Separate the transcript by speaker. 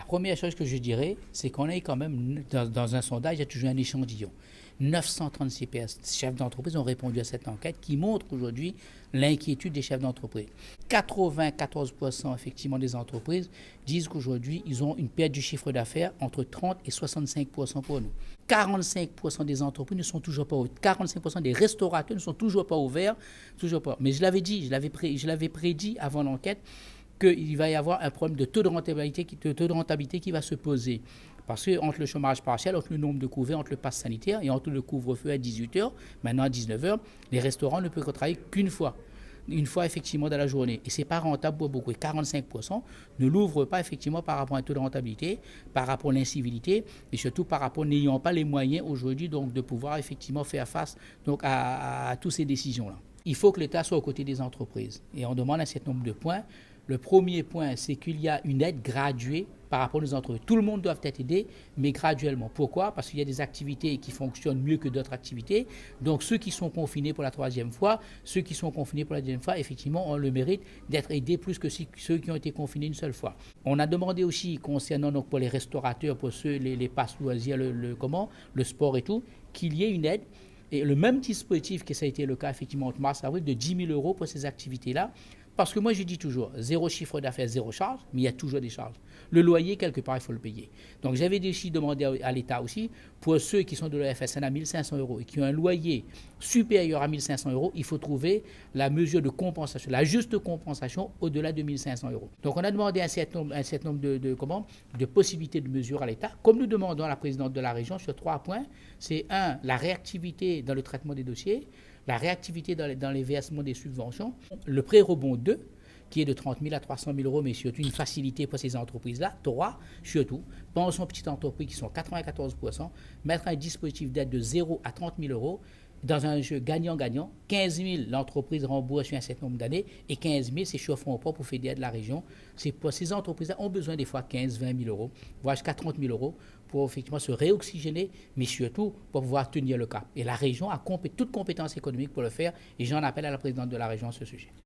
Speaker 1: Première chose que je dirais, c'est qu'on est quand même, dans un sondage, il y a toujours un échantillon. 936 chefs d'entreprise ont répondu à cette enquête qui montre aujourd'hui l'inquiétude des chefs d'entreprise. 94% effectivement des entreprises disent qu'aujourd'hui, ils ont une perte du chiffre d'affaires entre 30 et 65% pour nous. 45% des entreprises ne sont toujours pas ouvertes. 45% des restaurateurs ne sont toujours pas ouverts. Mais je l'avais dit, je l'avais prédit avant l'enquête qu'il va y avoir un problème de taux de rentabilité qui va se poser. Parce que entre le chômage partiel, entre le nombre de couverts, entre le pass sanitaire et entre le couvre-feu à 18h, maintenant à 19h, les restaurants ne peuvent travailler qu'une fois. Une fois effectivement dans la journée. Et ce n'est pas rentable pour beaucoup. Et 45% ne l'ouvrent pas effectivement par rapport à un taux de rentabilité, par rapport à l'incivilité et surtout par rapport n'ayant pas les moyens aujourd'hui donc, de pouvoir effectivement faire face donc, à toutes ces décisions-là. Il faut que l'État soit aux côtés des entreprises. Et on demande un certain nombre de points. Le premier point, c'est qu'il y a une aide graduée par rapport aux entreprises. Tout le monde doit être aidé, mais graduellement. Pourquoi? Parce qu'il y a des activités qui fonctionnent mieux que d'autres activités. Donc, ceux qui sont confinés pour la troisième fois, ceux qui sont confinés pour la deuxième fois, effectivement, ont le mérite d'être aidés plus que ceux qui ont été confinés une seule fois. On a demandé aussi, concernant donc, pour les restaurateurs, pour ceux, les passes loisirs, le sport et tout, qu'il y ait une aide. Et le même dispositif que ça a été le cas, effectivement, entre mars et avril, de 10 000 € pour ces activités-là. Parce que moi, je dis toujours, zéro chiffre d'affaires, zéro charge, mais il y a toujours des charges. Le loyer, quelque part, il faut le payer. Donc, j'avais aussi demandé à l'État aussi, pour ceux qui sont de l'EFSN à 1 500 € et qui ont un loyer supérieur à 1 500 €, il faut trouver la mesure de compensation, la juste compensation au-delà de 1 500 €. Donc, on a demandé un certain nombre de possibilités de mesures à l'État, comme nous demandons à la présidente de la région sur 3 points. C'est 1, la réactivité dans le traitement des dossiers, la réactivité dans les versements des subventions, le pré-rebond 2, qui est de 30 000 à 300 000 €, mais surtout une facilité pour ces entreprises-là. 3, surtout, pensons aux petites entreprises qui sont 94%, mettre un dispositif d'aide de 0 à 30 000 € dans un jeu gagnant-gagnant. 15 000, l'entreprise rembourse sur un certain nombre d'années, et 15 000, c'est sur fonds propres pour fédérer de la région. Ces entreprises-là ont besoin des fois 15 000, 20 000 €, voire jusqu'à 30 000 € pour effectivement se réoxygéner, mais surtout pour pouvoir tenir le cap. Et la région a toute compétence économique pour le faire, et j'en appelle à la présidente de la région à ce sujet.